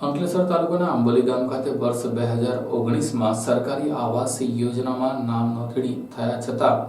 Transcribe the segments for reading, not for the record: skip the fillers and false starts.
અંકલેશ્વર તાલુકાના આંબોલી ગામ ખાતે વર્ષ 2019માં સરકારી આવાસ યોજનામાં નામ નોંધણી થયા છતાં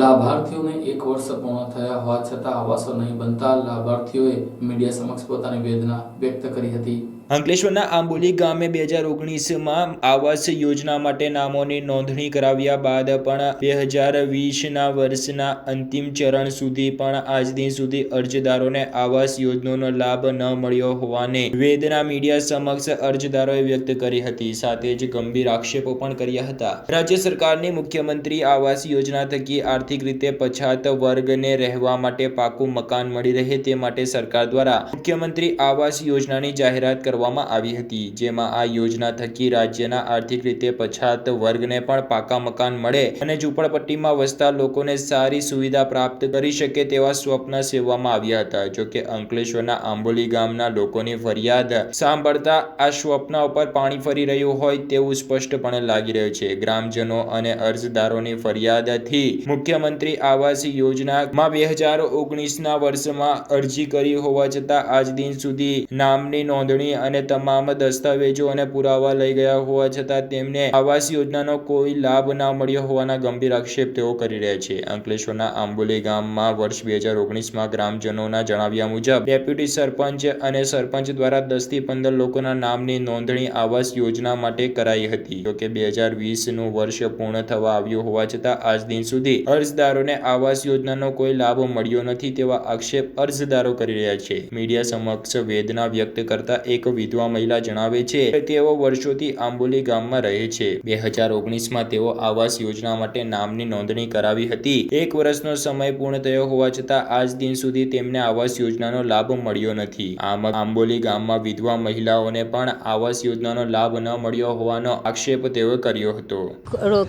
લાભાર્થીઓને 1 વર્ષ પૂર્ણ થયા હોવા છતાં આવાસો નહીં બનતા લાભાર્થીઓએ મીડિયા સમક્ષ પોતાની વેદના વ્યક્ત કરી હતી। અંકલેશ્વરના આંબોલી ગામે 2019માં આવાસ યોજના માટે નામોની નોંધણી કરાવ્યા બાદ પણ 2020ના વર્ષના અંતિમ ચરણ સુધી પણ આજ દિન સુધી અરજદારોને આવાસ યોજનાનો લાભ ન મળ્યો હોવાની વેદના મીડિયા સમક્ષ અરજદારોએ વ્યક્ત કરી હતી। સાથે જ ગંભીર આક્ષેપો પણ કર્યા હતા। રાજ્ય સરકારની મુખ્યમંત્રી આવાસ યોજના થકી આર્થિક રીતે પછાત વર્ગને રહેવા માટે પાકું મકાન મળી રહે તે માટે સરકાર દ્વારા મુખ્યમંત્રી આવાસ યોજનાની જાહેરાત કરવામાં આવી હતી, જેમાં આ યોજના થકી રાજ્યના આર્થિક રીતે પછાત વર્ગને પણ પાકા મકાન મળે અને ઝૂંપડપટ્ટીમાં વસતા લોકોને સારી સુવિધા પ્રાપ્ત કરી શકે તેવા સ્વપ્ન સેવવામાં આવ્યા હતા। જો કે અંકલેશ્વરના આંબોલી ગામના લોકોની ફરિયાદ સાંભળતા આ સ્વપ્ન ઉપર પાણી ફરી રહ્યું હોય તેવું સ્પષ્ટપણે લાગી રહ્યું છે। ગ્રામજનો અને અરજદારોની ફરિયાદથી મુખ્યમંત્રી આવાસ યોજનામાં 2019ના વર્ષમાં અરજી કરી હોવા છતાં આજ દિન સુધી નામની નોંધણી અને તમામ દસ્તાવેજો અને પુરાવા લઈ ગયા હોવા છતાં તેમને આવાસ યોજનાનો કોઈ લાભ ના મળ્યો હોવાના ગંભીર આક્ષેપ તેઓ કરી રહ્યા છે। અંકલેશ્વરના આંબોલી ગામમાં વર્ષ 2019માં ગ્રામજનોના જણાવ્યા મુજબ ડેપ્યુટી સરપંચ અને સરપંચ દ્વારા 10 થી 15 લોકોના નામની નોંધણી આવાસ યોજના માટે કરાઈ હતી। જોકે 2020નું વર્ષ પૂર્ણ થવા આવ્યું હોવા છતાં આજ દિન સુધી અરજદારોને આવાસ યોજનાનો કોઈ લાભ મળ્યો નથી તેવા આક્ષેપ અરજદારો કરી રહ્યા છે। મીડિયા સમક્ષ વેદના વ્યક્ત કરતા એક વિધવા મહિલા જણાવે છે કે તેઓ વર્ષોથી આંબોલી ગામમાં રહે છે। 2019માં તેઓ આવાસ યોજના માટે નામની નોંધણી કરાવી હતી। 1 વર્ષનો સમય પૂર્ણ થયો હોવા છતાં આજ દિન સુધી તેમને આવાસ યોજનાનો લાભ મળ્યો નથી। આમ આંબોલી ગામમાં વિધવા મહિલાઓને પણ આવાસ યોજનાનો લાભ ન મળ્યો હોવાનો આક્ષેપ તેઓએ કર્યો હતો।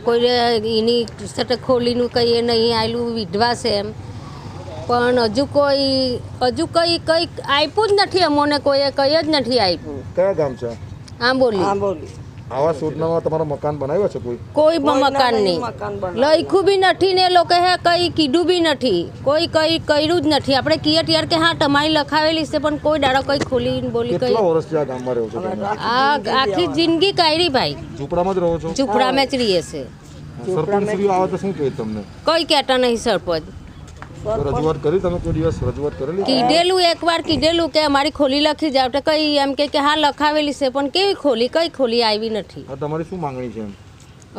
કોઈ એની સાથે ખોલીનું કઈ નહીં આવેલું વિધવા છે એમ, પણ હજુ કઈ આપ્યું જ નથી અમોને, કોઈએ કઈ જ નથી આપ્યું। કયા ગામ છે? આંબોલી। આવાસ યોજનામાં તમારો મકાન બનાવ્યો છે? કોઈ મકાન નહીં લખ્યું બી નથી ને એ લોકો કઈ કીધું બી નથી, કોઈ કઈ કર્યું જ નથી। આપણે કહીએ ત્યારે કે હા તમારી લખાવેલી છે પણ કોઈ દાડો કઈ ખોલી બોલી કઈ। કેટલા વર્ષથી આ ગામમાં રહો છો તમે? આખી જિંદગી કાઢી ભાઈ। ઝૂંપડામાં જ રહો છો? ઝૂંપડામાં જ રહીએ છે। સરપંચ શ્રી આવે તો શું કહે તમને? કઈ કહેતા નહીં સરપંચ। રજૂઆત કરી તમે? કોઈ દિવસ રજૂઆત કરેલી? કીધેલું એકવાર કીધેલું કે અમારી ખોલી લખી જાવ તો કઈ એમ કે હા લખાવેલી છે પણ કેવી ખોલી, કઈ ખોલી આવી નથી। તમારી શું માંગણી છે?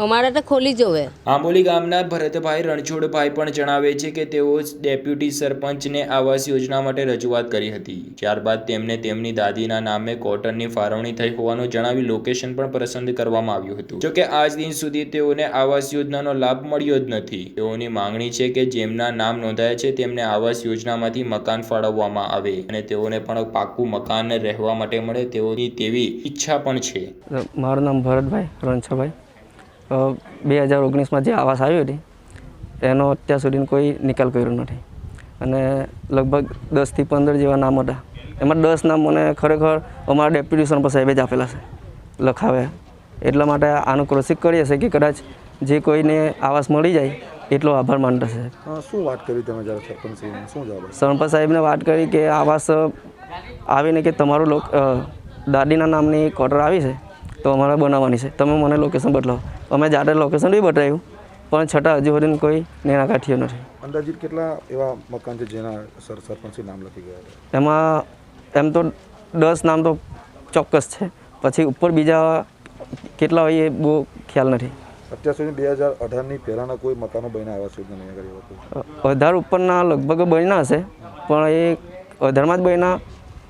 અમારે તો ખોલી જોવે। આંબોલી ગામના ભરતભાઈ રણછોડભાઈ પણ જણાવે છે કે તેઓ ડેપ્યુટી સરપંચને આવાસ યોજના માટે રજૂઆત કરી હતી। ત્યારબાદ તેમને તેમની દાદીના નામે ક્વાર્ટરની ફાળવણી થઈ હોવાનું જણાવી લોકેશન પણ પસંદ કરવામાં આવ્યું હતું। જોકે આજ દિન સુધી તેઓને આવાસ યોજનાનો લાભ મળ્યો જ નથી। તેઓની માંગણી છે કે જેમના નામ નોંધાયા છે તેમને આવાસ યોજનામાંથી મકાન ફાળવવામાં આવે અને તેઓને પણ પાકું મકાન રહેવા માટે મળે તેવી ઈચ્છા પણ છે। મારું નામ ભરતભાઈ રણછોડભાઈ। 2019માં જે આવાસ આવ્યો હતી એનો અત્યાર સુધી કોઈ નિકાલ કર્યો નથી અને લગભગ 10 થી 15 જેવા નામ હતા। એમાં 10 નામ મને ખરેખર અમારા ડેપ્યુટી સરપંચ સાહેબે જ આપેલા છે લખાવ્યા। એટલા માટે આનો કોશિશ કરીએ છીએ કે કદાચ જે કોઈને આવાસ મળી જાય એટલો આભાર માનતા છે। શું વાત કરી તમે જ્યારે સરપંચશ્રીને? શું જવાબ? સરપંચ સાહેબને વાત કરી કે આવાસ આવીને કે તમારું દાદીના નામની ક્વાર્ટર આવી છે તો અમારે બનાવવાની છે, તમે મને લોકેશન બદલાવો। અમે જાતે લોકેશન બી બતાવ્યું પણ છતાં હજુ સુધી કોઈ નિર્ણય કાઢ્યો નથી। અંદાજિત કેટલા એવા મકાન છે જેના સરપંચે નામ લખી ગયા હતા? એમાં એમ તો 10 નામ તો ચોક્કસ છે, પછી ઉપર બીજા કેટલા હોય એ બહુ ખ્યાલ નથી। અત્યાર સુધી 2018ની પહેલાંના કોઈ મકાનો બન્યા આવાસ યોજના નહીં કર્યો હતો? 18 ઉપરના લગભગ બન્યા હશે પણ એ 18માં જ બન્યા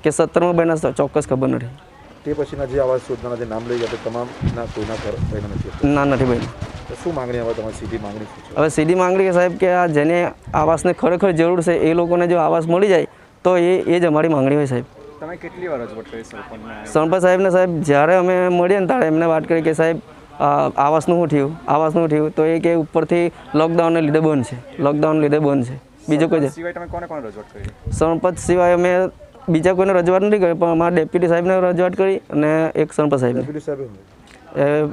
કે 17માં બન્યા ચોક્કસ ખબર નથી। તે પછીના જે આવાસ યોજનાના જે નામ લઈ ગયા તમામના કોઈના ઘર બન્યા નથી? ના, નથી બન્યા। શું માંગણી હવે તમારી સીધી માંગણી શું છે? હવે સીધી માંગણી કે સાહેબ કે આ જેને આવાસને ખરેખર જરૂર છે એ લોકોને જો આવાસ મળી જાય તો એ જ અમારી માંગણી હોય સાહેબ। તમે કેટલી વાર રજૂઆત કરી સરપંચને? સરપંચ સાહેબને સાહેબ જ્યારે અમે મળીએ ને ત્યારે એમને વાત કરી કે સાહેબ આવાસનું શું થયું તો એ કે ઉપરથી લોકડાઉનને લીધે બંધ છે, લોકડાઉન લીધે બંધ છે, બીજું કોઈ સિવાય તમે કોને રજૂઆત કરી? સરપંચ સિવાય અમે બીજા કોઈને રજૂઆત નથી કરી પણ અમારા ડેપ્યુટી સાહેબને રજૂઆત કરી અને એક સરપંચ સાહેબને। ડેપ્યુટી સાહેબ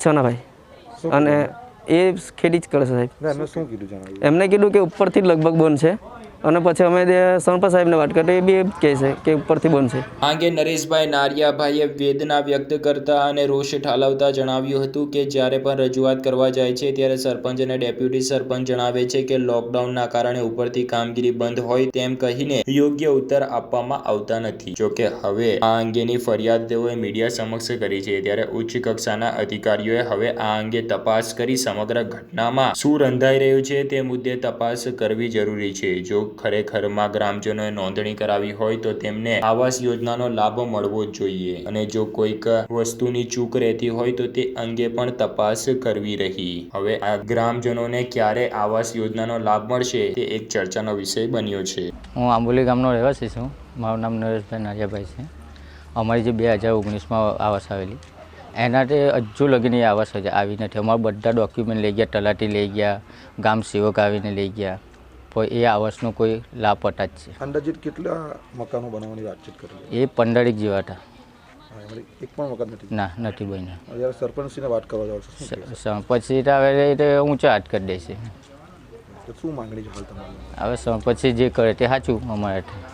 છનાભાઈ અને એ ખેતી જ કરે છે સાહેબ। એમને શું કીધું જણાવ્યું? એમને કીધું કે ઉપરથી લગભગ બંધ છે અને પછી અમે સરપંચ સાહેબને વાત કરી એ બી કહે છે કે ઉપરથી બનશે. આ અંગે નરેશભાઈ નારિયાભાઈએ વેદના વ્યક્ત કરતા અને રોષ ઠાલવતા જણાવ્યું હતું કે જ્યારે પણ રજૂઆત કરવા જાય છે ત્યારે સરપંચ અને ડેપ્યુટી સરપંચ જણાવે છે કે લોકડાઉનના કારણે ઉપરથી કામગીરી બંધ હોય તેમ કહીને યોગ્ય ઉત્તર આપવામાં આવતા નથી. જોકે હવે આ અંગેની ફરિયાદ તેઓએ મીડિયા સમક્ષ કરી છે, ત્યારે ઉચ્ચ કક્ષાના અધિકારીઓએ હવે આ અંગે તપાસ કરી સમગ્ર ઘટનામાં શું રંધાઈ રહ્યું છે તે મુદ્દે તપાસ કરવી જરૂરી છે. જો ખરેખરમાં ગ્રામજનોએ નોંધણી કરાવી હોય તો તેમને આવાસ યોજનાનો લાભ મળવો જ જોઈએ, અને જો કોઈક વસ્તુની ચૂક રહેતી હોય તો તે અંગે પણ તપાસ કરવી રહી. હવે આ ગ્રામજનોને ક્યારે આવાસ યોજનાનો લાભ મળશે તે એક ચર્ચાનો વિષય બન્યો છે. હું આંબોલી ગામનો રહેવાસી છું. મારું નામ નરેશભાઈ નારિયાભાઈ છે. અમારી જે 2019માં આવાસ આવેલી એનાથી હજુ લગીને આવાસ આવી નથી. અમારા બધા ડોક્યુમેન્ટ લઈ ગયા, તલાટી લઈ ગયા, ગામ સેવક આવીને લઈ ગયા, પણ એ આવાસનો કોઈ લાભ પતા જ છે. અંદાજિત કેટલા મકાનો બનાવવાની વાતચીત કરી? એ 15 જેવા હતા. એક પણ મકાન નથી? ના, નથી બન્યા. જ્યારે સરપંચશ્રીને વાત કરવા જાવ છો પછી આવે ઊંચા હાથ કરી દે છે. શું માંગણી છે હાલ તમારી? હવે પછી જે કરે તે સાચું અમારે.